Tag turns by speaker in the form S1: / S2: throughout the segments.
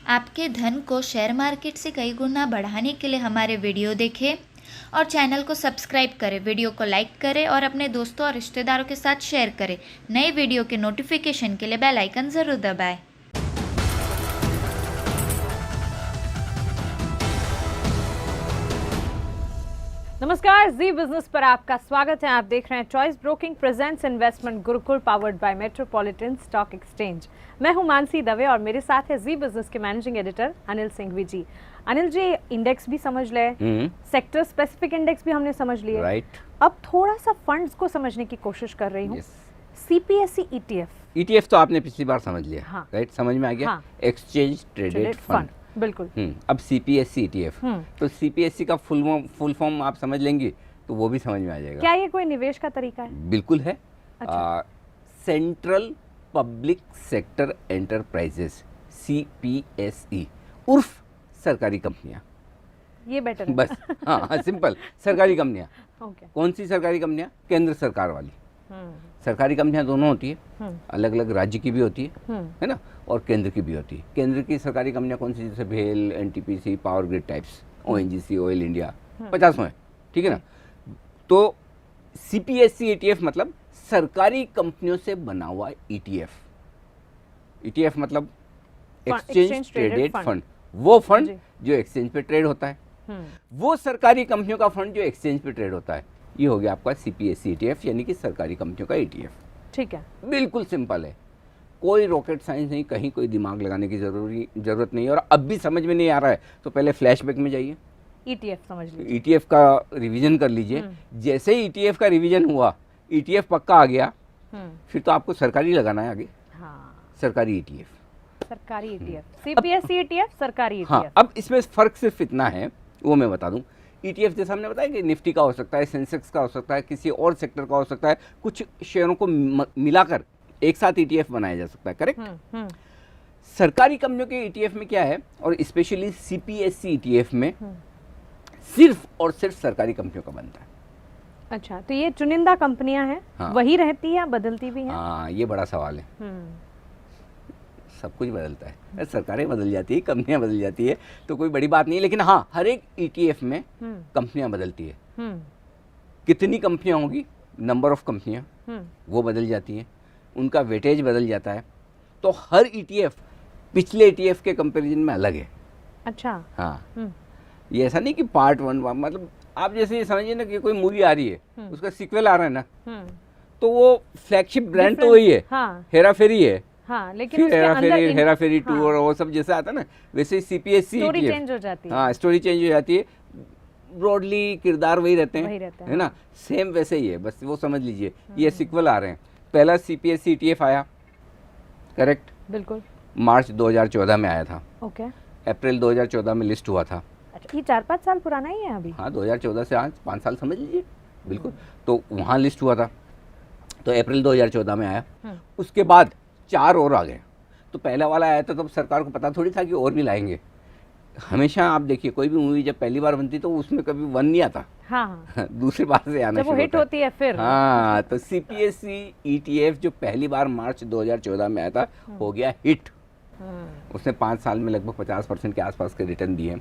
S1: आपके धन को शेयर मार्केट से कई गुना बढ़ाने के लिए हमारे वीडियो देखें और चैनल को सब्सक्राइब करें, वीडियो को लाइक करें और अपने दोस्तों और रिश्तेदारों के साथ शेयर करें। नए वीडियो के नोटिफिकेशन के लिए बेल आइकन ज़रूर दबाएं।
S2: नमस्कार, जी बिजनेस पर आपका स्वागत है। आप देख रहे हैं choice broking presents investment Gurukul powered by metropolitan stock exchange. मैं हूं मानसी दवे और मेरे साथ है जी बिजनेस के मैनेजिंग एडिटर अनिल सिंघवी जी। अनिल जी, इंडेक्स भी समझ ले, सेक्टर स्पेसिफिक इंडेक्स भी हमने समझ लिए,
S3: राइट।
S2: अब थोड़ा सा फंड्स को समझने की कोशिश कर रही हूँ। सीपीएसई ईटीएफ
S3: तो आपने पिछली बार समझ लिया।
S2: हाँ।
S3: राइट, समझ में आ गया।
S2: हाँ।
S3: Exchange traded fund.
S2: बिल्कुल।
S3: अब सीपीएसई ईटीएफ, तो सीपीएसई का फुल फॉर्म आप समझ लेंगे तो वो भी समझ में आ जाएगा।
S2: क्या ये कोई निवेश का तरीका है?
S3: बिल्कुल है।
S2: अच्छा।
S3: Central public sector enterprises, CPSE उर्फ सरकारी कंपनियां।
S2: ये बेटर है।
S3: बस हाँ, सिंपल सरकारी कंपनियां।
S2: ओके।
S3: कौन सी सरकारी कंपनियां? केंद्र सरकार वाली। सरकारी कंपनियां दोनों होती है, अलग अलग राज्य की भी होती है ना, और केंद्र की भी होती है। केंद्र की सरकारी कंपनियां कौन सी? जैसे भेल, NTPC, power grid types, ONGC, oil India, 50 हैं, ठीक है ना। तो सीपीएसई ईटीएफ मतलब सरकारी कंपनियों से बना हुआ ईटीएफ। ईटीएफ मतलब एक्सचेंज ट्रेडेड फंड, वो फंड जो एक्सचेंज पे ट्रेड होता है, वो सरकारी कंपनियों का फंड जो एक्सचेंज पे ट्रेड होता है। ये हो गया आपका सीपीएसई ईटीएफ, यानी कि सरकारी कंपनियों का ईटीएफ।
S2: ठीक है,
S3: बिल्कुल सिंपल है, कोई रॉकेट साइंस नहीं, कहीं कोई दिमाग लगाने की जरूरत नहीं है। और अब भी समझ में नहीं आ रहा है तो पहले फ्लैशबैक में जाइए,
S2: ईटीएफ समझ लीजिए,
S3: ईटीएफ का रिवीजन कर लीजिए। जैसे ही ईटीएफ का रिवीजन हुआ, ईटीएफ पक्का आ गया, फिर तो आपको सरकारी लगाना है आगे।
S2: हाँ,
S3: सरकारी ईटीएफ,
S2: सरकारी ईटीएफ, सीपीएसई ईटीएफ, सरकारी ईटीएफ।
S3: हाँ, अब इसमें फर्क सिर्फ इतना है, वो मैं बता दूं। ईटीएफ जैसे हमने बताया कि निफ्टी का हो सकता है, सेंसेक्स का हो सकता है, किसी और सेक्टर का हो सकता है, कुछ शेयरों को मिलाकर एक साथ ईटीएफ बनाया जा सकता है। करेक्ट। सरकारी कंपनियों के ईटीएफ में क्या है, और स्पेशली सीपीएसई ईटीएफ में सिर्फ और सिर्फ सरकारी कंपनियों का बनता है।
S2: अच्छा, तो ये चुनिंदा कंपनियां हैं।
S3: हाँ।
S2: वही रहती है या बदलती भी हैं?
S3: हाँ, ये बड़ा सवाल है। सब कुछ बदलता है, सरकारें बदल जाती है, कंपनियां बदल जाती है, तो कोई बड़ी बात नहीं है। लेकिन हाँ, हर एक ईटीएफ में कंपनियां बदलती है। कितनी कंपनियां होंगी, नंबर ऑफ कंपनियां, वो बदल जाती हैं, उनका वेटेज बदल जाता है। तो हर ईटीएफ पिछले ईटीएफ के कंपैरिजन में अलग है।
S2: अच्छा।
S3: हाँ, ये ऐसा नहीं कि पार्ट 1, मतलब आप जैसे ये समझिए ना कि कोई मूवी आ रही है, उसका सीक्वल आ रहा है ना, तो वो फ्लैगशिप ब्रांड तो वही है। हाँ। हेरा फेरी है।
S2: हाँ, लेकिन उसके अंदर
S3: हेरा फेरी 2 और वो सब जैसा आता है ना, वैसे ही सीपीएसई
S2: स्टोरी चेंज हो जाती है।
S3: हाँ, स्टोरी चेंज हो जाती है, ब्रॉडली किरदार वही रहते हैं, है ना, सेम वैसे ही है, बस वो समझ लीजिए। ये सीक्वल आ रहे हैं। पहला सीपीएसई ईटीएफ आया, करेक्ट,
S2: बिल्कुल,
S3: मार्च 2014 में आया था।
S2: ओके।
S3: अप्रैल 2014 में लिस्ट हुआ था।
S2: अच्छा, ये 4-5 साल पुराना ही है अभी।
S3: हाँ, 2014 से आज 5 साल समझ लीजिए। बिल्कुल। तो वहाँ लिस्ट हुआ था, तो अप्रैल 2014 में आया। उसके बाद 4 और आ गए। तो पहला वाला आया था, तो सरकार को पता थोड़ी था कि और भी लाएंगे। हमेशा आप देखिए, कोई भी मूवी जब पहली बार बनती तो उसमें कभी 1 नहीं आता। हाँ। दूसरी बार से आना
S2: जब वो हिट होती है फिर।
S3: हाँ, तो सीपीएसई ईटीएफ जो पहली बार मार्च 2014 में आया था, हो गया हिट। उसने 5 साल में लगभग 50% के आसपास के रिटर्न दिए।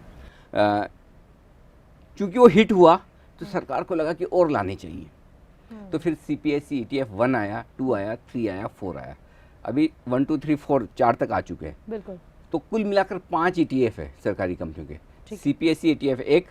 S3: चूंकि वो हिट हुआ तो सरकार को लगा कि और लाने चाहिए, तो फिर सीपीएसई ईटीएफ 1 आया, 2 आया, 3 आया, 4 आया। अभी 1, 2, 3, 4 4 तक आ चुके हैं।
S2: बिल्कुल।
S3: तो कुल मिलाकर 5 ईटीएफ है सरकारी कंपनियों के। सीपीएसई ईटीएफ 1,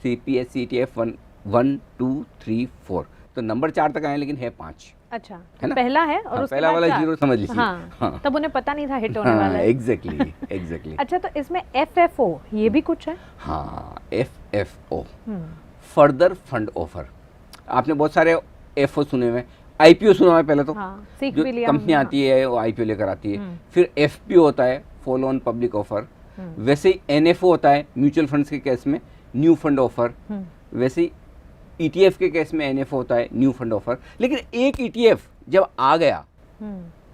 S3: सीपीएसई ईटीएफ 1, 2, 3, 4, तो नंबर 4 तक आए, लेकिन है 5।
S2: अच्छा, तो पहला है और
S3: हाँ,
S2: उसके
S3: पहला
S2: बाद
S3: वाला
S2: 4।
S3: 0 समझ लीजिए।
S2: हाँ, तब उन्हें पता नहीं था हिट होने वाला है।
S3: एग्जैक्टली।
S2: अच्छा, तो इसमें एफएफओ ये भी कुछ है?
S3: हाँ, एफएफओ, फर्दर फंड ऑफर। आपने बहुत सारे एफओ सुने हुए, आईपीओ सुना हुआ है पहले तो।
S2: हाँ, सीख
S3: जो
S2: भी लिया।
S3: कंपनी आती है वो आईपीओ लेकर आती है। फिर एफपीओ होता है, फॉलो ऑन पब्लिक ऑफर। वैसे ही एनएफओ होता है म्यूचुअल फंड्स के केस में, न्यू फंड ऑफर। वैसे ही ईटीएफ के केस में एनएफओ होता है, न्यू फंड ऑफर। लेकिन एक ईटीएफ जब आ गया,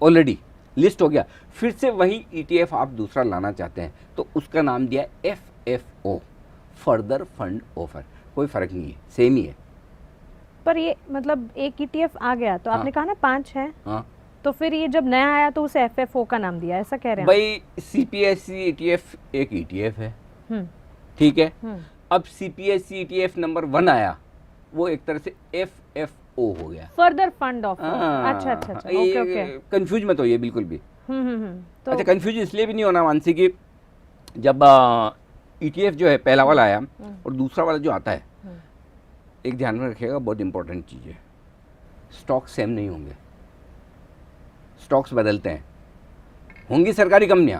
S3: ऑलरेडी लिस्ट हो गया, फिर से वही ईटीएफ आप दूसरा लाना चाहते हैं, तो उसका नाम दिया एफएफओ, फर्दर फंड ऑफर। कोई फर्क नहीं है, सेम ही है।
S2: पर ये मतलब एक ईटीएफ आ गया तो आपने कहा ना 5 है।
S3: हाँ,
S2: तो फिर ये जब नया आया तो उसे एफएफओ का नाम दिया, ऐसा कह रहे हैं
S3: भाई सीपीएससी ईटीएफ एक ईटीएफ है, ठीक है। अब सीपीएससी ईटीएफ नंबर 1 आया, वो एक तरह से एफएफओ हो गया,
S2: फर्दर फंड ऑफ। अच्छा अच्छा अच्छा, ओके ओके।
S3: कंफ्यूज मत होइए बिल्कुल भी।
S2: तो
S3: अच्छा, कंफ्यूज इसलिए भी नहीं होना मानसी कि जब ईटीएफ जो है पहला वाला आया और दूसरा वाला जो आता है, एक ध्यान में रखिएगा, बहुत इंपॉर्टेंट चीज़ है, स्टॉक सेम नहीं होंगे, स्टॉक्स बदलते हैं। होंगी सरकारी कंपनियां,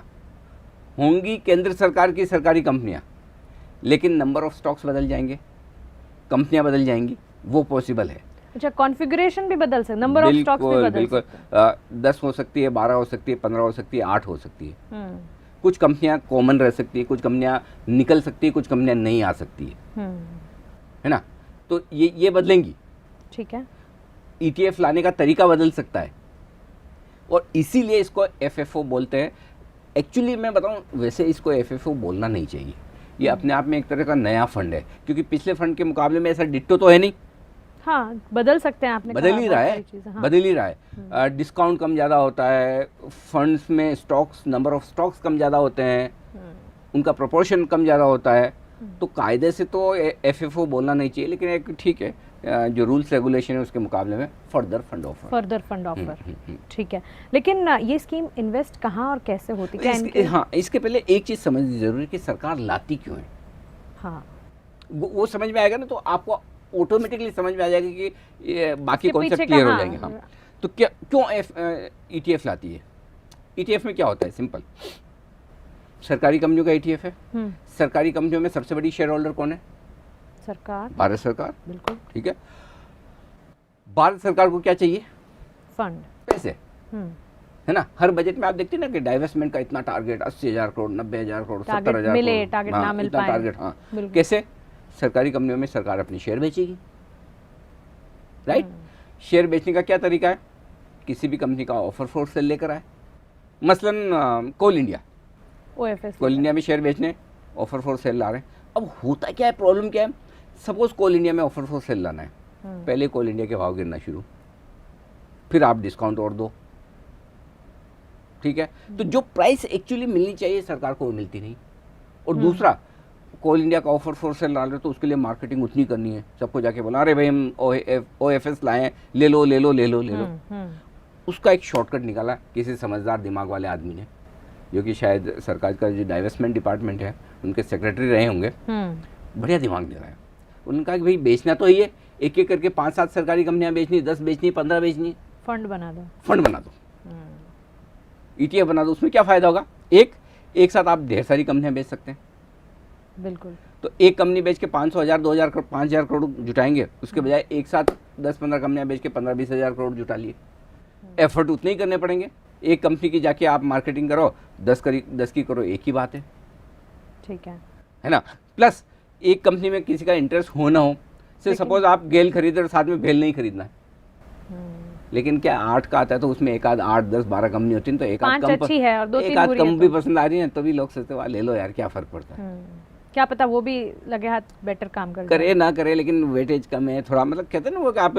S3: होंगी केंद्र सरकार की सरकारी कंपनियां, लेकिन नंबर ऑफ स्टॉक्स बदल जाएंगे, कंपनियां बदल जाएंगी, वो पॉसिबल है।
S2: अच्छा, कॉन्फ़िगरेशन भी बदल सकते, नंबर ऑफ स्टॉक्स भी बदल
S3: बिल्कुल,
S2: सकते
S3: 10 हो सकती है, 12 हो सकती है, 15 हो सकती है, 8 हो सकती है।
S2: हैं।
S3: कुछ कंपनियां कॉमन रह सकती है, कुछ कंपनियां निकल सकती है, कुछ कंपनियां नहीं आ सकती है ना। तो ये बदलेंगी,
S2: ठीक है।
S3: ईटीएफ लाने का तरीका बदल सकता है और इसीलिए इसको एफएफओ बोलते हैं। एक्चुअली मैं बताऊं, वैसे इसको एफएफओ बोलना नहीं चाहिए, ये अपने आप में एक तरह का नया फंड है, क्योंकि पिछले फंड के मुकाबले में ऐसा डिट्टो तो है नहीं।
S2: हाँ, बदल सकते हैं, आपने
S3: बदल
S2: कहा
S3: ही
S2: बहुत
S3: रहा
S2: सारी
S3: है,
S2: चीज़ें, हाँ।
S3: बदल ही रहा है। डिस्काउंट कम ज़्यादा होता है, फंड्स में स्टॉक्स, नंबर ऑफ स्टॉक्स कम ज़्यादा होते हैं, उनका प्रोपोर्शन कम ज़्यादा होता है। तो कायदे से तो एफएफओ बोलना नहीं चाहिए, लेकिन एक ठीक है, जो रूल्स रेगुलेशन है उसके मुकाबले में फर्दर फंड ऑफर।
S2: ठीक है। लेकिन ये स्कीम इन्वेस्ट कहाँ और कैसे होती है?
S3: हाँ, इसके पहले एक चीज़ समझनी जरूरी है कि सरकार लाती क्यों है।
S2: हाँ,
S3: वो समझ में आएगा ना, तो आपको ऑटोमेटिकली समझ में आ जाएगा कि ये बाकी
S2: इसके
S3: कॉन्सेप्ट
S2: पीछे
S3: क्लियर हो
S2: हाँ।
S3: जाएंगे। हाँ, तो क्या क्यों ईटीएफ लाती है? ईटीएफ में क्या होता है, सिंपल, सरकारी कंपनियों का ईटीएफ है। सरकारी कंपनियों में सबसे बड़ी शेयर होल्डर कौन है?
S2: सरकार,
S3: भारत सरकार,
S2: बिल्कुल,
S3: ठीक है। भारत सरकार को क्या चाहिए?
S2: फंड,
S3: पैसे, है ना। हर बजट में आप देखते हैं ना कि डाइवेस्टमेंट का इतना टारगेट, 80,000 करोड़, 90,000 करोड़, 70,000
S2: मिले,
S3: करोड़,
S2: टारगेट ना मिल पाए,
S3: टारगेट। हाँ,
S2: बिल्कुल।
S3: कैसे? सरकारी कंपनियों में सरकार अपनी शेयर बेचेगी, राइट। शेयर बेचने का क्या तरीका है? किसी भी कंपनी का ऑफर फॉर सेल लेकर आए, मसलन कोल इंडिया,
S2: ओएफएस,
S3: कोल इंडिया में शेयर बेचने, ऑफर फॉर सेल ला रहे हैं। अब होता क्या है, प्रॉब्लम क्या है? सपोज कोल इंडिया में ऑफर फॉर सेल लाना है, पहले कोल इंडिया के भाव गिरना शुरू, फिर आप डिस्काउंट और दो, ठीक है। तो जो प्राइस एक्चुअली मिलनी चाहिए सरकार को वो मिलती नहीं। और दूसरा, कोल इंडिया का ऑफर फॉर सेल डाल रहे तो उसके लिए मार्केटिंग उतनी करनी है, सबको जाके बोला अरे भाई हम ओएफएस लाए हैं, ले लो ले लो ले लो ले लो। उसका एक शॉर्टकट निकाला किसी समझदार दिमाग वाले आदमी ने, जो कि शायद सरकार का जो डाइवेस्टमेंट डिपार्टमेंट है उनके सेक्रेटरी रहे होंगे। बढ़िया दिमाग दे रहा है। उन्होंने कहा कि भाई बेचना तो ही है, एक एक करके 5-7 सरकारी कंपनियां बेचनी, 10 बेचनी, 15 बेचनी,
S2: फंड बना दो,
S3: फंड बना दो, ईटीएफ बना दो। उसमें क्या फायदा होगा? एक साथ आप ढेर सारी कंपनियां बेच सकते हैं।
S2: बिल्कुल।
S3: तो एक कंपनी बेच के 500,000, 2,000 करोड़, 5,000 करोड़ जुटाएंगे, उसके बजाय एक साथ 10-15 कंपनियां बेच के 15-20,000 करोड़ जुटा लिए। एफर्ट उतने ही करने पड़ेंगे। एक कंपनी की जाके आप मार्केटिंग करो, 10 की करो, एक ही बात है,
S2: ठीक
S3: है ना। प्लस एक कंपनी में किसी का इंटरेस्ट हो ना हो, से सपोज आप गेल खरीदे और साथ में भेल नहीं खरीदना है, लेकिन क्या 8 का आता है तो उसमें एक आध 8, 10, 12 कंपनी होती है, तो एक आध
S2: अच्छी है और 2-3
S3: एक आध
S2: बुरी
S3: कम
S2: है
S3: भी
S2: तो।
S3: पसंद आ रही है, तभी लोग सोचते हैं ले लो यार, क्या फर्क पड़ता है।
S2: क्या पता वो भी लगे हाथ बेटर काम कर
S3: करे ना करे, लेकिन वेटेज कम है थोड़ा, मतलब कहते हैं ना वो कि आप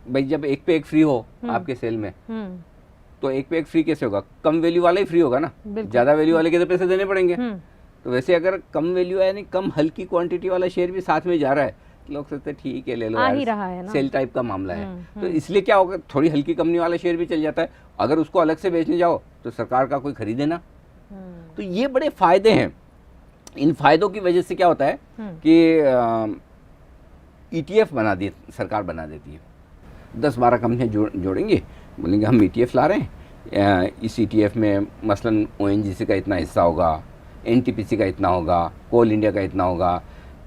S3: भाई जब एक पे एक फ्री हो आपके सेल में, तो एक पे एक फ्री कैसे होगा? कम वैल्यू वाला ही फ्री होगा ना, ज्यादा वैल्यू वाले के तो पैसे देने पड़ेंगे। तो वैसे अगर कम वैल्यू यानी कम हल्की क्वांटिटी वाला शेयर भी साथ में जा रहा है, लोग सोचते हैं ठीक है ले लो
S2: आ
S3: यार,
S2: ही रहा है ना,
S3: सेल टाइप का मामला है। तो इसलिए क्या होगा, थोड़ी हल्की कंपनी वाला शेयर भी चल जाता है। अगर उसको अलग से बेचने जाओ तो सरकार का कोई खरीदे ना। तो ये बड़े फायदे हैं। इन फायदों की वजह से क्या होता है कि ईटीएफ बना दी, सरकार बना देती है। 10-12 कंपनियां जोड़ेंगे, बोलेंगे हम ईटीएफ ला रहे हैं, इस ईटीएफ में मसलन ओएनजीसी का इतना हिस्सा होगा, एनटीपीसी का इतना होगा, कोल इंडिया का इतना होगा,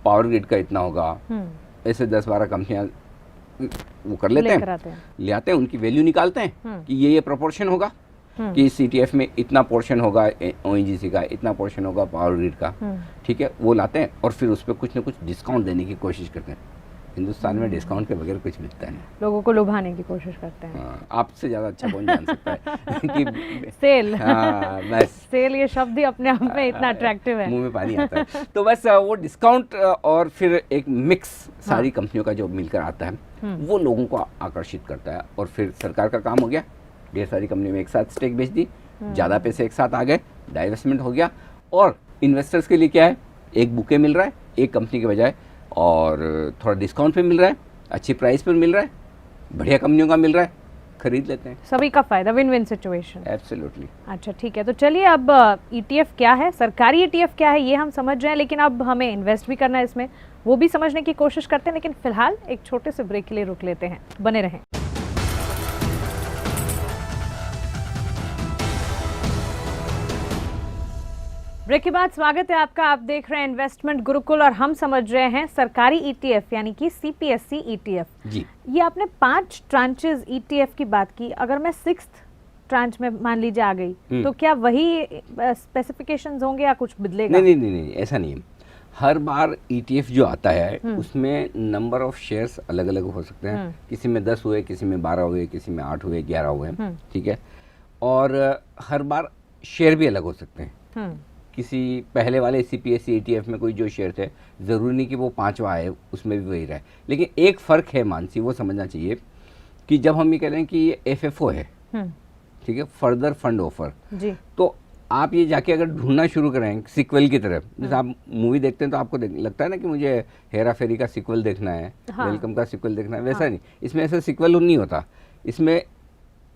S3: पावर ग्रिड का इतना होगा। ऐसे 10-12 कंपनियां वो कर लेते हैं, ले आते हैं, उनकी वैल्यू निकालते हैं कि ये प्रोपोर्शन होगा कि इस ईटीएफ में इतना पोर्शन होगा ओएनजीसी का, इतना पोर्शन होगा पावर ग्रिड का, ठीक है। वो लाते हैं और फिर उस पर कुछ ना कुछ डिस्काउंट देने की कोशिश करते हैं। हिंदुस्तान में डिस्काउंट के बगैर कुछ मिलता नहीं,
S2: लोगों को लुभाने की कोशिश करते हैं।
S3: आपसे ज़्यादा अच्छा कौन जान सकता है कि
S2: सेल,
S3: बस
S2: सेल ये शब्द ही अपने आप में इतना अट्रैक्टिव है,
S3: मुंह में पानी आता है। तो बस वो डिस्काउंट और फिर एक मिक्स सारी कंपनियों का जो मिलकर आता है, वो लोगों को आकर्षित करता है। और फिर सरकार का काम हो गया, ढेर सारी कंपनी में एक साथ स्टेक बेच दी, ज़्यादा पैसे एक साथ आ गए, डाइवेस्टमेंट हो गया। और इन्वेस्टर्स के लिए क्या है, एक बुके मिल रहा है एक कंपनी के बजाय, और थोड़ा डिस्काउंट पे मिल रहा है, अच्छी प्राइस पर मिल रहा है, बढ़िया कंपनियों का मिल रहा है, खरीद लेते हैं।
S2: सभी का फायदा, विन विन सिचुएशन।
S3: एब्सोल्युटली।
S2: अच्छा ठीक है, तो चलिए अब ETF क्या है, सरकारी ETF क्या है ये हम समझ रहे हैं, लेकिन अब हमें इन्वेस्ट भी करना है इसमें, वो भी समझने की कोशिश करते हैं। लेकिन फिलहाल एक छोटे से ब्रेक के लिए रुक लेते हैं, बने रहें। ब्रेक के बाद स्वागत है आपका। आप देख रहे हैं इन्वेस्टमेंट गुरुकुल और हम समझ रहे हैं सरकारी ETF यानी कि CPSE ETF।
S3: जी।
S2: ये आपने 5 ट्रांचेस ETF की बात की, अगर मैं 6th ट्रांच में मान लीजिए आ गई तो क्या वही स्पेसिफिकेशंस होंगे या कुछ बदलेगा?
S3: नहीं, ऐसा नहीं है। हर बार ETF जो आता है उसमें नंबर ऑफ शेयर्स अलग अलग हो सकते हैं, किसी में 10 हुए, किसी में 12 हुए, किसी में 8 हुए, 11 हुए, ठीक है। और हर बार शेयर भी अलग हो सकते हैं। किसी पहले वाले CPSE ETF में कोई जो शेयर थे, ज़रूरी नहीं कि वो 5वां आए उसमें भी वही रहे। लेकिन एक फ़र्क है मानसी, वो समझना चाहिए कि जब हम ये कह रहे हैं कि ये FFO है, ठीक है, फर्दर फंड ऑफर,
S2: जी,
S3: तो आप ये जाके अगर ढूंढना शुरू करें सिक्वल की तरफ, जैसे आप मूवी देखते हैं तो आपको लगता है ना कि मुझे हेरा फेरी का सिक्वल देखना है, वेलकम का सिक्वल देखना है, वैसा नहीं, इसमें ऐसा सिक्वल नहीं होता। इसमें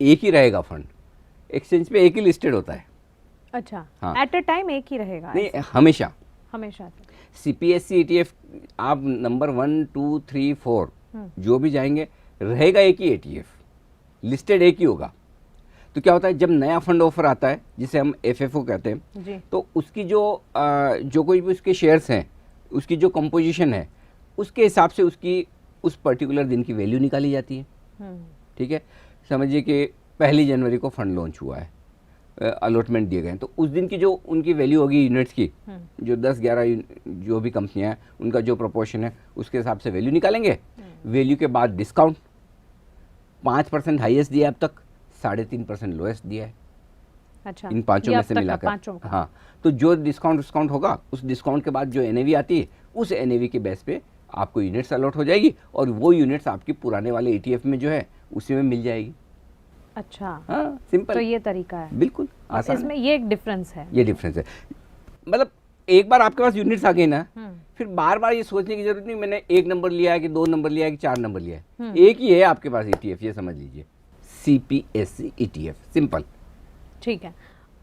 S3: एक ही रहेगा फंड, एक्सचेंज पे एक ही लिस्टेड होता है।
S2: अच्छा,
S3: हाँ।
S2: एट अ टाइम एक ही रहेगा?
S3: नहीं, हमेशा
S2: हमेशा।
S3: CPSE ETF आप नंबर 1, 2, 3, 4 जो भी जाएंगे रहेगा एक ही ETF, लिस्टेड एक ही होगा। तो क्या होता है, जब नया फंड ऑफर आता है जिसे हम FFO कहते हैं
S2: जी,
S3: तो उसकी जो कोई भी उसके शेयर्स हैं, उसकी जो कंपोजिशन है, उसके हिसाब से उसकी उस पर्टिकुलर दिन की वैल्यू निकाली जाती है। ठीक है, समझिए कि 1 जनवरी को फंड लॉन्च हुआ है, अलॉटमेंट दिए गए हैं, तो उस दिन की जो उनकी वैल्यू होगी यूनिट्स की, जो 10-11 जो भी कंपनियां हैं उनका जो प्रोपोर्शन है उसके हिसाब से वैल्यू निकालेंगे। वैल्यू के बाद डिस्काउंट 5% हाईएस्ट दिया अब तक, 3.5% लोएस्ट दिया है।
S2: अच्छा,
S3: इन पांचों में से मिलाकर। हाँ, तो जो डिस्काउंट होगा उस डिस्काउंट के बाद जो NAV आती है उस NAV के बेस पे आपको यूनिट्स अलॉट हो जाएगी, और वो यूनिट्स आपकी पुराने वाले ETF में जो है उसी में मिल जाएगी।
S2: अच्छा,
S3: हाँ, सिंपल।
S2: तो ये तरीका है,
S3: बिल्कुल आसान।
S2: इसमें ये एक डिफरेंस है।
S3: ये डिफरेंस है, मतलब एक बार आपके पास यूनिट्स आ गई ना, फिर बार बार ये सोचने की जरूरत नहीं मैंने 1 नंबर लिया है कि 2 नंबर लिया है कि 4 नंबर लिया है, एक ही है आपके पास ETF, ये समझ लीजिए, CPSE ETF, सिंपल।
S2: ठीक है,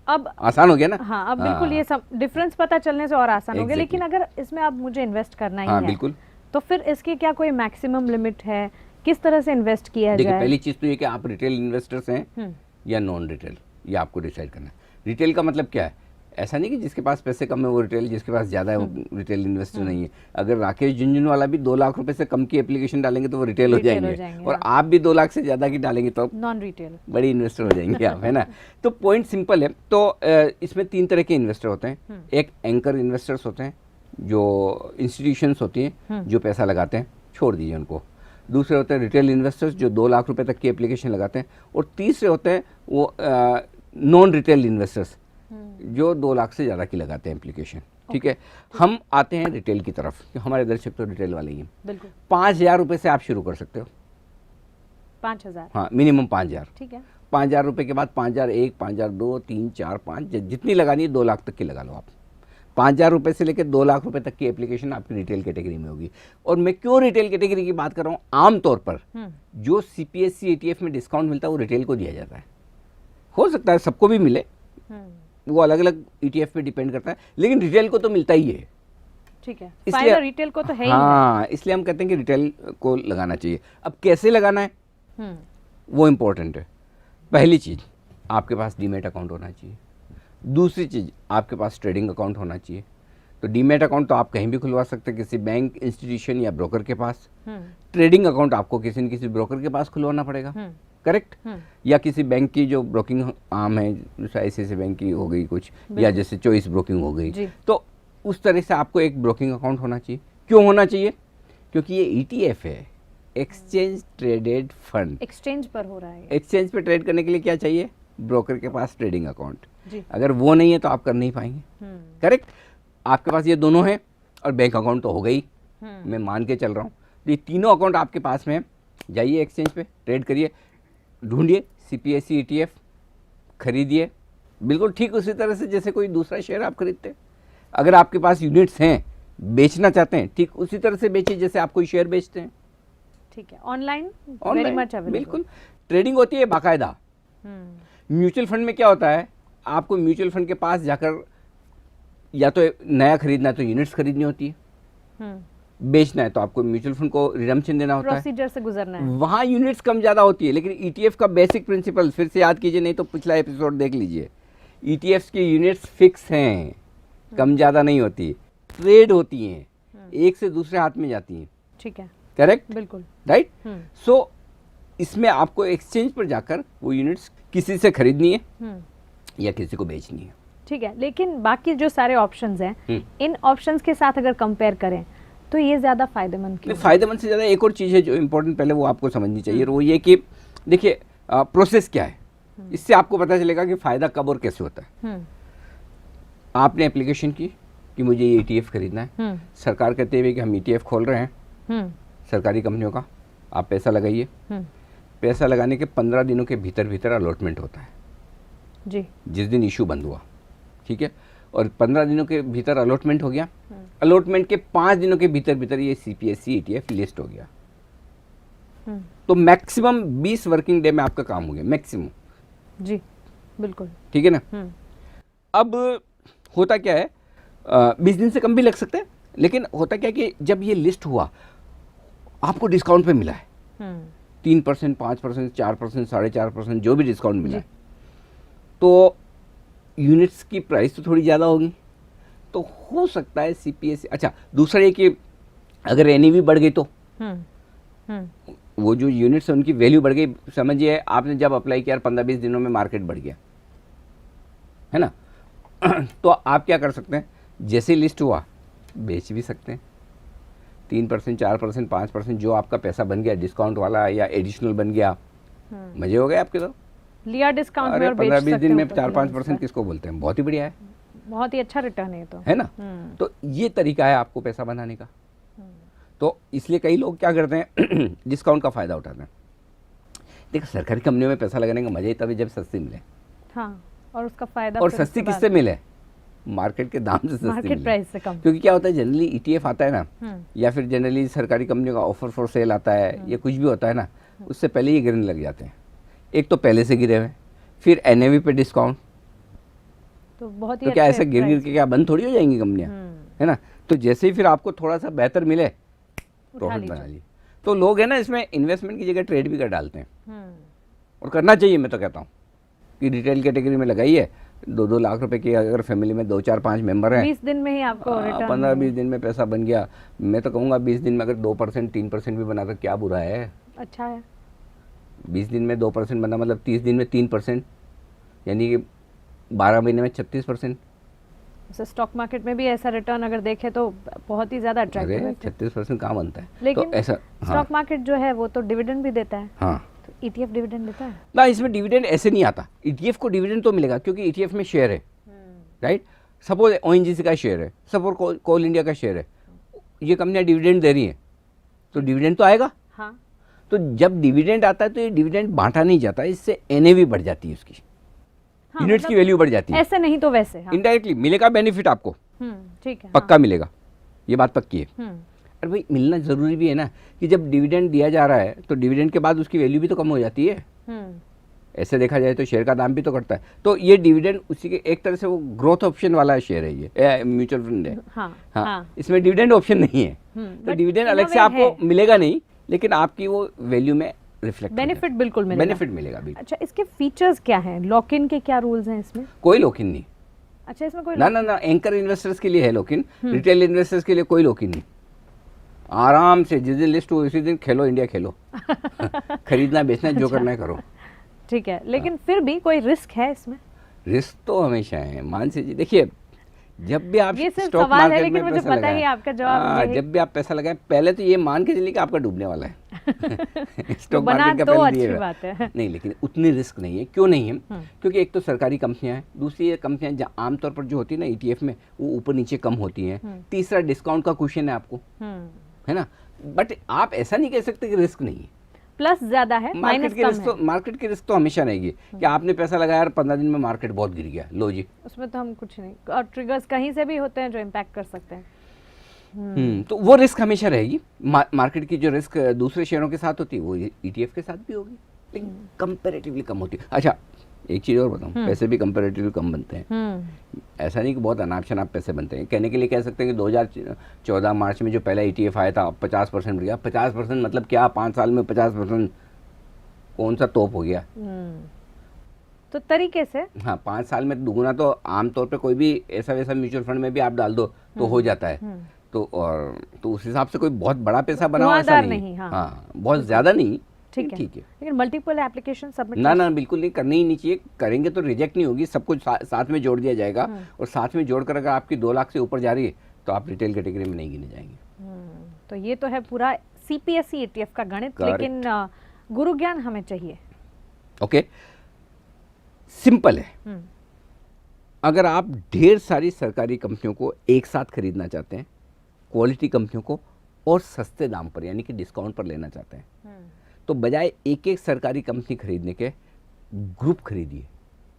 S2: अब
S3: आसान हो गया ना?
S2: हाँ, अब बिल्कुल ये सब डिफरेंस पता चलने से और आसान हो गया।
S3: Exactly.
S2: लेकिन अगर इसमें अब मुझे इन्वेस्ट करना ही
S3: हाँ,
S2: है,
S3: बिल्कुल।
S2: तो फिर इसकी क्या कोई मैक्सिमम लिमिट है, किस तरह से इन्वेस्ट किया
S3: देखिए,
S2: जाए?
S3: पहली चीज तो ये कि आप रिटेल इन्वेस्टर्स हैं या नॉन रिटेल, ये आपको डिसाइड करना है। रिटेल का मतलब क्या है, ऐसा नहीं कि जिसके पास पैसे कम है वो रिटेल, जिसके पास ज़्यादा है वो रिटेल इन्वेस्टर नहीं है। अगर राकेश झुंझुनवाला भी 2 लाख रुपए से कम की एप्लीकेशन डालेंगे तो वो रिटेल हो जाएंगे, और आप भी 2 लाख से ज़्यादा की डालेंगे तो
S2: नॉन रिटेल,
S3: बड़ी इन्वेस्टर हो जाएंगे आप, है ना। तो पॉइंट सिंपल है। तो इसमें 3 तरह के इन्वेस्टर होते हैं। एक एंकर इन्वेस्टर्स होते हैं, जो इंस्टीट्यूशंस होती हैं जो पैसा लगाते हैं, छोड़ दीजिए उनको। दूसरे होते हैं रिटेल इन्वेस्टर्स जो 2 लाख रुपए तक की एप्लीकेशन लगाते हैं, और तीसरे होते हैं वो नॉन रिटेल इन्वेस्टर्स जो 2 लाख से ज़्यादा की लगाते हैं एप्लीकेशन। ठीक है, हम आते हैं रिटेल की तरफ, कि हमारे दर्शक तो रिटेल वाले ही हैं।
S2: बिल्कुल।
S3: 5,000 रुपये से आप शुरू कर सकते हो।
S2: 5,000,
S3: हाँ, मिनिमम 5,000।
S2: ठीक है।
S3: 5,000 रुपये के बाद 5,001, 5,002, 3, 4, 5 जितनी लगानी है 2 लाख तक की लगा लो आप। 5,000 रुपये से लेकर 2 लाख रुपए तक की एप्लीकेशन आपकी रिटेल कैटेगरी में होगी। और मैं क्यों रिटेल कैटेगरी की बात कर रहा हूँ, आमतौर पर जो CPSE ETF में डिस्काउंट मिलता है वो रिटेल को दिया जाता है। हो सकता है सबको भी मिले, वो अलग अलग ETF पे डिपेंड करता है, लेकिन रिटेल को तो मिलता ही है।
S2: ठीक है,
S3: इसलिए
S2: फायदा रिटेल को तो है ही
S3: हाँ, इसलिए हम कहते हैं कि रिटेल को लगाना चाहिए। अब कैसे लगाना है वो इम्पोर्टेंट है। पहली चीज़, आपके पास डीमैट अकाउंट होना चाहिए। दूसरी चीज़, आपके पास ट्रेडिंग अकाउंट होना चाहिए। तो डीमैट अकाउंट तो आप कहीं भी खुलवा सकते हैं, किसी बैंक, इंस्टीट्यूशन या ब्रोकर के पास। ट्रेडिंग अकाउंट आपको किसी न किसी ब्रोकर के पास खुलवाना पड़ेगा, करेक्ट, या किसी बैंक की जो ब्रोकिंग आर्म है, जैसे ICICI बैंक की हो गई कुछ, या जैसे चॉइस ब्रोकिंग हो गई, तो उस तरह से आपको एक ब्रोकिंग अकाउंट होना चाहिए। क्यों होना चाहिए? क्योंकि ये ETF है, एक्सचेंज ट्रेडेड फंड,
S2: एक्सचेंज पर हो रहा है।
S3: एक्सचेंज पे ट्रेड करने के लिए क्या चाहिए? ब्रोकर के पास ट्रेडिंग अकाउंट। अगर वो नहीं है तो आप कर नहीं पाएंगे, करेक्ट। आपके पास ये दोनों हैं, और बैंक अकाउंट तो हो गई, मैं मान के चल रहा हूँ। ये तीनों अकाउंट आपके पास में, जाइए एक्सचेंज पे, ट्रेड करिए, ढूंढिए CPSE ETF, खरीदिए, बिल्कुल ठीक उसी तरह से जैसे कोई दूसरा शेयर आप खरीदते हैं। अगर आपके पास यूनिट्स हैं, बेचना चाहते हैं, ठीक उसी तरह से बेचिए जैसे आप कोई शेयर बेचते हैं।
S2: ठीक है, online very
S3: online
S2: much available.
S3: बिल्कुल ट्रेडिंग होती है बाकायदा। म्यूचुअल फंड में क्या होता है, आपको म्यूचुअल फंड के पास जाकर या तो नया खरीदना है तो यूनिट्स खरीदनी होती है, बेचना है तो आपको म्यूचुअल फंड को रिडम्पशन देना होता है,
S2: प्रोसीजर से गुजरना है।
S3: वहाँ यूनिट्स कम ज़्यादा होती है। लेकिन ETF का बेसिक प्रिंसिपल फिर से याद कीजिए, नहीं तो पिछला एपिसोड देख लीजिए। ETFs की यूनिट्स फिक्स हैं, कम ज़्यादा नहीं होती, ट्रेड होती हैं, एक से दूसरे हाथ में जाती हैं।
S2: ठीक है,
S3: करेक्ट,
S2: बिल्कुल
S3: राइट। सो इसमें आपको एक्सचेंज पर जाकर वो यूनिट्स किसी से खरीदनी है या किसी को बेचनी है।
S2: ठीक है, लेकिन बाकी जो सारे ऑप्शंस हैं, इन ऑप्शंस के साथ अगर कंपेयर करें तो ये ज़्यादा फायदेमंद क्यों?
S3: फायदेमंद से ज़्यादा एक और चीज़ है जो इम्पोर्टेंट पहले वो आपको समझनी चाहिए, वो ये कि देखिए प्रोसेस क्या है, इससे आपको पता चलेगा कि फ़ायदा कब और कैसे होता है। आपने एप्लीकेशन की कि मुझे ये ETF खरीदना है, सरकार कहते हुए कि हम ETF खोल रहे हैं सरकारी कंपनियों का, आप पैसा लगाइए। पैसा लगाने के 15 दिनों के भीतर भीतर अलॉटमेंट होता है
S2: जी,
S3: जिस दिन इशू बंद हुआ, ठीक है, और 15 दिनों के भीतर अलॉटमेंट हो गया। अलॉटमेंट के 5 दिनों के भीतर भीतर ये CPSE ETF लिस्ट हो गया। तो मैक्सिमम 20 वर्किंग डे में आपका काम हो गया, मैक्सिमम।
S2: जी बिल्कुल,
S3: ठीक है ना। अब होता क्या है, 20 दिन से कम भी लग सकते हैं, लेकिन होता क्या है कि जब ये लिस्ट हुआ आपको डिस्काउंट पे मिला है 3%, 5%, 4%, 4.5% जो भी डिस्काउंट मिला है, तो यूनिट्स की प्राइस तो थोड़ी ज़्यादा होगी, तो हो सकता है CPSE। अच्छा, दूसरा ये कि अगर NAV बढ़ गई तो वो जो यूनिट्स है उनकी वैल्यू बढ़ गई। समझिए आपने जब अप्लाई किया 15-20 दिनों में मार्केट बढ़ गया है ना, तो आप क्या कर सकते हैं, जैसे लिस्ट हुआ बेच भी सकते हैं। 3%, 4%, 5% जो आपका पैसा बन गया डिस्काउंट वाला या एडिशनल बन गया, मजे हो गए आपके तो।
S2: लिया डिस्काउंट में
S3: अरे
S2: और बेच
S3: 15-20 दिन में
S2: सकते हो,
S3: 4-5% किसको बोलते हैं, बहुत ही बढ़िया है,
S2: बहुत ही अच्छा रिटर्न है तो,
S3: है ना। तो ये तरीका है आपको पैसा बनाने का। तो इसलिए कई लोग क्या करते हैं डिस्काउंट का फ़ायदा उठाते हैं। देखो सरकारी कंपनियों में पैसा लगाने का मजा ही तभी जब सस्ती मिले।
S2: हाँ, और उसका फायदा
S3: और
S2: फिर
S3: सस्ती
S2: उसके
S3: किससे
S2: बाद
S3: मिले, मार्केट के दाम से सस्ती
S2: मार्केट
S3: मिले।
S2: प्राइस से कम।
S3: क्योंकि क्या होता है जनरली ETF आता है ना, या फिर जनरली सरकारी कंपनियों का ऑफर फॉर सेल आता है, या कुछ भी होता है ना, उससे पहले ही गिरने लग जाते हैं। एक तो पहले से गिरे हुए, फिर NAV पे डिस्काउंट,
S2: तो बहुत ही
S3: तो क्या
S2: अच्छे
S3: ऐसे गिर गिर
S2: price-
S3: के क्या बंद थोड़ी हो जाएंगी कंपनियां, है ना। तो जैसे ही फिर आपको थोड़ा सा बेहतर मिले प्रॉफिट बना लिए। तो लोग है ना इसमें इन्वेस्टमेंट की जगह ट्रेड भी कर डालते हैं, और करना चाहिए। मैं तो कहता हूँ कि रिटेल कैटेगरी में लगाइए, 2-2 लाख रुपए की अगर फैमिली में 2-4-5 मेंबर हैं,
S2: 20 दिन में ही आपको रिटर्न
S3: 15-20 दिन में पैसा बन गया। मैं तो कहूँगा 20 दिन में अगर 2%, 3% भी बना तो क्या बुरा है।
S2: अच्छा है।
S3: 20 दिन में 2% बना मतलब 30 दिन में 3%, यानी कि 12 महीने में 36%।
S2: स्टॉक मार्केट में भी ऐसा रिटर्न अगर देखें तो बहुत ही ज्यादा अट्रैक्टिव
S3: अरे
S2: है।
S3: 36% कहाँ बनता है।
S2: लेकिन
S3: तो ऐसा
S2: स्टॉक मार्केट जो है वो तो डिविडेंड भी देता है,
S3: हाँ
S2: तो ETF डिविडेंड देता है
S3: ना, इसमें डिविडेंड ऐसे नहीं आता। ETF को डिविडेंड तो मिलेगा क्योंकि ETF में शेयर है, राइट। सपोज ONGC का शेयर है, सपोज कोल इंडिया का शेयर है, ये कंपनियां डिविडेंड दे रही हैं तो डिविडेंड तो आएगा।
S2: हाँ,
S3: तो जब डिविडेंड आता है तो ये डिविडेंड बांटा नहीं जाता, इससे NAV बढ़ जाती है, उसकी
S2: हाँ,
S3: यूनिट्स की
S2: मतलब
S3: वैल्यू बढ़ जाती है।
S2: ऐसे नहीं तो वैसे। हाँ,
S3: इनडायरेक्टली मिलेगा बेनिफिट आपको,
S2: ठीक है।
S3: पक्का मिलेगा, ये बात पक्की है।
S2: हाँ,
S3: अरे भाई मिलना ज़रूरी भी है ना, कि जब डिविडेंड दिया जा रहा है तो डिविडेंड के बाद उसकी वैल्यू भी तो कम हो जाती है। ऐसे देखा जाए तो शेयर का दाम भी तो घटता है। तो ये डिविडेंड उसी के एक तरह से वो ग्रोथ ऑप्शन वाला शेयर है, ये म्यूचुअल फंड है।
S2: हाँ,
S3: हाँ,
S2: हाँ,
S3: इसमें डिविडेंड ऑप्शन नहीं है, तो
S2: but
S3: डिविडेंड
S2: in a
S3: अलग से
S2: way
S3: आपको
S2: है।
S3: मिलेगा नहीं, लेकिन आपकी वो वैल्यू में रिफ्लेक्ट
S2: बेनिफिट बिल्कुल मिलेगा।
S3: बेनिफिट मिलेगा भी।
S2: अच्छा, इसके फीचर्स क्या हैं? लॉक इन के क्या रूल्स हैं इसमें?
S3: कोई लॉक इन नहीं,
S2: अच्छा, इसमें कोई
S3: ना ना ना, एंकर इन्वेस्टर्स के लिए है लॉक इन, रिटेल इन्वेस्टर्स के लिए कोई लॉक इन नहीं। आराम से जिस दिन लिस्ट हो उसी दिन खेलो इंडिया खेलो खरीदना बेचना जो करना है करो।
S2: ठीक है, लेकिन फिर भी कोई रिस्क है इसमें?
S3: रिस्क तो हमेशा है मानसी जी। देखिए जब भी आप
S2: ये सिर्फ
S3: स्टॉक
S2: सवाल है,
S3: मार्केट
S2: लेकिन
S3: में
S2: मुझे
S3: पैसा
S2: पता
S3: लगाएं,
S2: ही है आपका जवाब यही।
S3: जब भी आप पैसा लगाएं पहले तो ये मान के चलिए कि आपका डूबने वाला है स्टॉक
S2: बना
S3: मार्केट का
S2: तो
S3: पहले
S2: अच्छी
S3: दिए
S2: बात है।
S3: नहीं, लेकिन उतनी रिस्क नहीं है। क्यों नहीं है? क्योंकि एक तो सरकारी कंपनियां हैं, दूसरी ये कंपनियां जहाँ आमतौर पर जो होती है ना ETF में वो ऊपर नीचे कम होती हैं, तीसरा डिस्काउंट का क्वेश्चन है आपको, है ना। बट आप ऐसा नहीं कह सकते कि रिस्क नहीं है।
S2: प्लस ज्यादा है, माइनस कम है।
S3: मार्केट की रिस्क तो हमेशा रहेगी कि आपने पैसा लगाया और 15 दिन में मार्केट बहुत गिर गया, लो जी,
S2: उसमें तो हम कुछ नहीं, और ट्रिगर्स कहीं से भी होते हैं जो इम्पैक्ट कर सकते हैं।
S3: तो वो रिस्क हमेशा रहेगी। मार्केट की जो रिस्क दूसरे शेयरों के साथ होती है वो ETF के साथ भी होगी, लेकिन कंपैरेटिवली कम होती है। अच्छा, एक चीज़ और बताऊं, पैसे भी कंपैरेटिवली कम बनते हैं। ऐसा नहीं कि बहुत अनाप शनाप पैसे बनते हैं। कहने के लिए कह सकते हैं कि 2014 मार्च में जो पहला ETF आया था 50% बढ़ गया। 50% मतलब क्या, 5 साल में 50% कौन सा तोप हो गया?
S2: तो तरीके से
S3: हाँ, 5 साल में दुगुना तो आमतौर पे कोई भी ऐसा वैसा म्यूचुअल फंड में भी आप डाल दो तो हो जाता है। तो उस हिसाब से कोई बहुत बड़ा पैसा बना ऐसा नहीं। हाँ, बहुत ज़्यादा नहीं, ठीक है।
S2: लेकिन मल्टीपल एप्लीकेशन सबमिट
S3: ना बिल्कुल नहीं, करनी ही नहीं चाहिए। करेंगे तो रिजेक्ट नहीं होगी, सब कुछ साथ में जोड़ दिया जाएगा। और साथ में जोड़कर अगर आपकी 2 लाख से ऊपर जा रही है तो आप रिटेल कैटेगरी में नहीं गिने जाएंगे।
S2: तो ये तो है पूरा CPSE ETF का गणित, लेकिन गुरु ज्ञान हमें चाहिए।
S3: ओके, सिंपल है। अगर आप ढेर सारी सरकारी कंपनियों को एक साथ खरीदना चाहते हैं, क्वालिटी कंपनियों को, और सस्ते दाम पर यानी कि डिस्काउंट पर लेना चाहते हैं, तो बजाय एक एक सरकारी कंपनी खरीदने के ग्रुप खरीदिए,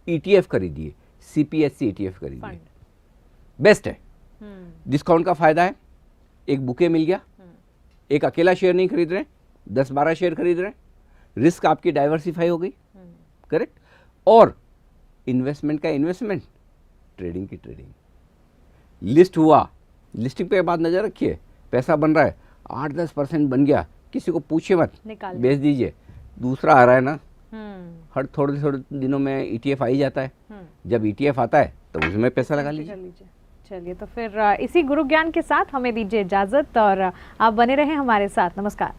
S3: ETF खरीदिए, CPSE ETF खरीदिए, बेस्ट है। डिस्काउंट का फायदा है, एक बुके मिल गया, एक अकेला शेयर नहीं खरीद रहे, 10-12 शेयर खरीद रहे, रिस्क आपकी डाइवर्सिफाई हो गई, करेक्ट। और इन्वेस्टमेंट का इन्वेस्टमेंट, ट्रेडिंग की ट्रेडिंग। लिस्ट हुआ, लिस्टिंग पे बाद नजर रखिए, पैसा बन रहा है, 8-10% बन गया, किसी को पूछे मत, बेच दीजिए। दूसरा आ रहा है ना, हर थोड़े थोड़े दिनों में ETF आ ही जाता है। जब ETF आता है तो उसमें पैसा लगा लीजिए।
S2: चलिए, तो फिर इसी गुरु ज्ञान के साथ हमें दीजिए इजाजत, और आप बने रहें हमारे साथ। नमस्कार।